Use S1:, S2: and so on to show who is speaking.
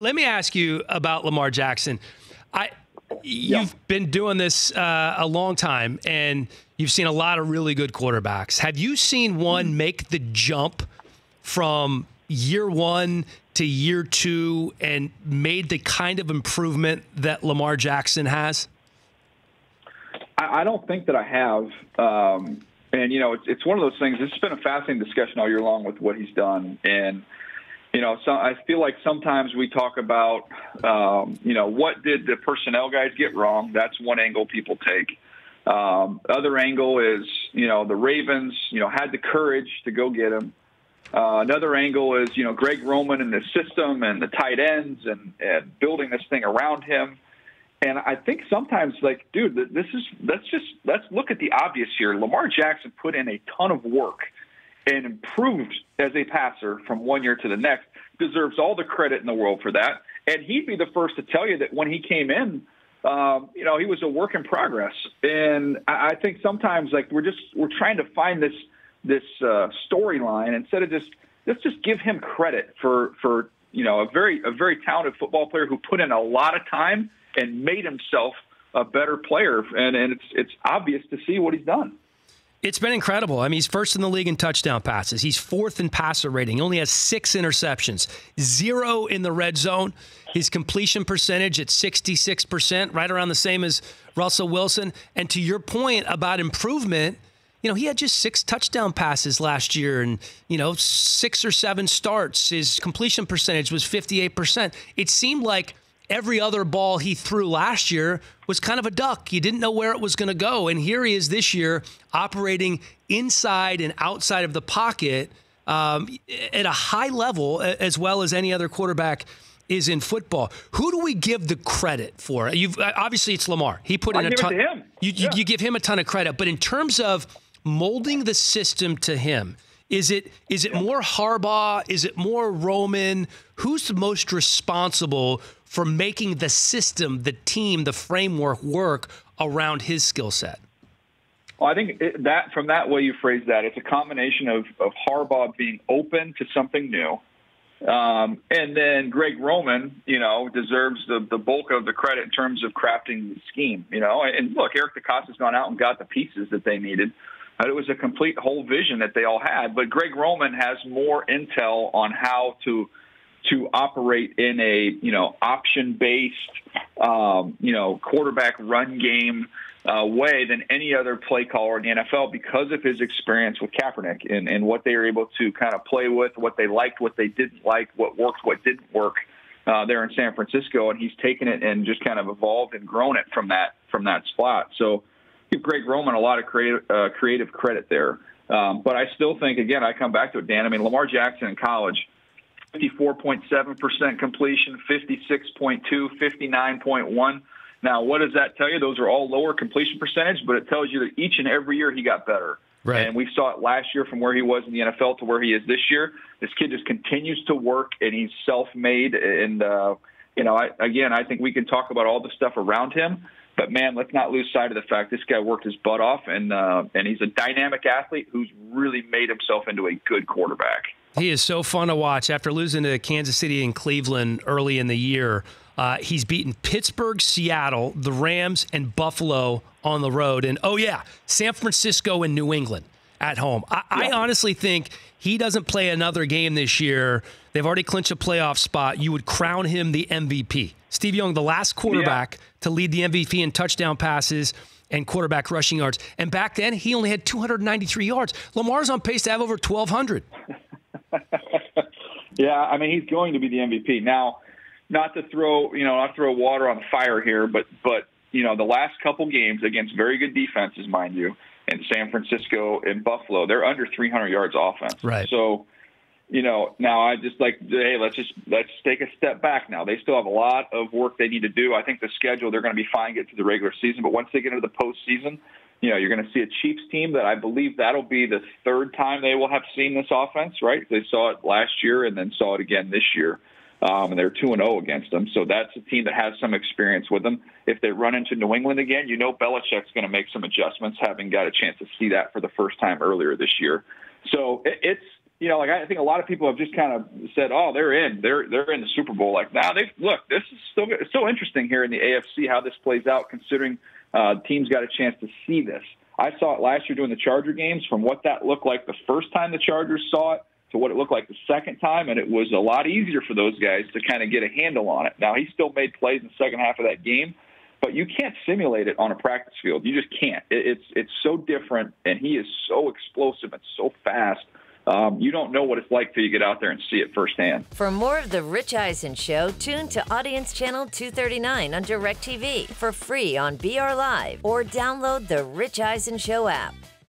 S1: Let me ask you about Lamar Jackson. You've been doing this a long time, and you've seen a lot of really good quarterbacks. Have you seen one make the jump from year one to year two and made the kind of improvement that Lamar Jackson has?
S2: I don't think that I have. And, it's one of those things. It's been a fascinating discussion all year long with what he's done. And, so I feel like sometimes we talk about, what did the personnel guys get wrong? That's one angle people take. Other angle is, the Ravens, had the courage to go get him. Another angle is, Greg Roman and the system and the tight ends and building this thing around him. And I think sometimes, dude, let's look at the obvious here. Lamar Jackson put in a ton of work and improved as a passer from one year to the next, deserves all the credit in the world for that. And he'd be the first to tell you that when he came in, he was a work in progress. And I think sometimes we're trying to find this storyline instead of let's just give him credit for a very talented football player who put in a lot of time and made himself a better player. And it's obvious to see what he's done.
S1: It's been incredible. I mean, he's first in the league in touchdown passes. He's fourth in passer rating. He only has 6 interceptions, 0 in the red zone. His completion percentage at 66%, right around the same as Russell Wilson. And to your point about improvement, he had just 6 touchdown passes last year and, 6 or 7 starts. His completion percentage was 58%. It seemed like every other ball he threw last year was kind of a duck. You didn't know where it was going to go. And here he is this year operating inside and outside of the pocket at a high level, as well as any other quarterback is in football. Who do we give the credit for? Obviously, it's Lamar. He put in a ton. You give him a ton of credit. But in terms of molding the system to him, is it more Harbaugh? Is it more Roman? Who's the most responsible for making the system, the team, the framework work around his skill set?
S2: Well, I think that from that way you phrase that, it's a combination of Harbaugh being open to something new. And then Greg Roman, deserves the bulk of the credit in terms of crafting the scheme, And look, Eric DeCosta's gone out and got the pieces that they needed. It was a complete whole vision that they all had. But Greg Roman has more intel on how to operate in a, option-based, quarterback run game way than any other play caller in the NFL because of his experience with Kaepernick and what they were able to kind of play with, what they liked, what they didn't like, what worked, what didn't work there in San Francisco. And he's taken it and just kind of evolved and grown it from that spot. So give Greg Roman a lot of creative credit there. But I still think, again, I come back to it, Dan. I mean, Lamar Jackson in college, 54.7% completion, 56.2, 59.1. Now, what does that tell you? Those are all lower completion percentage, but it tells you that each and every year he got better.
S1: Right.
S2: And we saw it last year from where he was in the NFL to where he is this year. This kid just continues to work, and he's self-made. And, I think we can talk about all the stuff around him. But, man, let's not lose sight of the fact this guy worked his butt off, and he's a dynamic athlete who's really made himself into a good quarterback.
S1: He is so fun to watch. After losing to Kansas City and Cleveland early in the year, he's beaten Pittsburgh, Seattle, the Rams, and Buffalo on the road. And, San Francisco and New England at home. I honestly think he doesn't play another game this year. They've already clinched a playoff spot. You would crown him the MVP. Steve Young, the last quarterback to lead the MVP in touchdown passes and quarterback rushing yards. And back then, he only had 293 yards. Lamar's on pace to have over 1,200.
S2: Yeah, I mean, he's going to be the MVP. Now, not to throw water on the fire here, but the last couple games against very good defenses, mind you, in San Francisco and Buffalo, they're under 300 yards offense.
S1: Right.
S2: So, now I just let's take a step back now. They still have a lot of work they need to do. I think the schedule, they're going to be fine getting through the regular season, but once they get into the postseason, you're going to see a Chiefs team that I believe that'll be the third time they will have seen this offense, right? They saw it last year and then saw it again this year. And they're 2-0 against them. So that's a team that has some experience with them. If they run into New England again, Belichick's going to make some adjustments, having got a chance to see that for the first time earlier this year. So like I think a lot of people have just kind of said, "Oh, they're in the Super Bowl." Like now, this is it's so interesting here in the AFC how this plays out, considering teams got a chance to see this. I saw it last year doing the Charger games, from what that looked like the first time the Chargers saw it to what it looked like the second time, and it was a lot easier for those guys to kind of get a handle on it. Now, he still made plays in the second half of that game, but you can't simulate it on a practice field. You just can't. It's so different, and he is so explosive and so fast. You don't know what it's like till you get out there and see it firsthand.
S3: For more of The Rich Eisen Show, tune to Audience Channel 239 on DirecTV for free on BR Live or download The Rich Eisen Show app.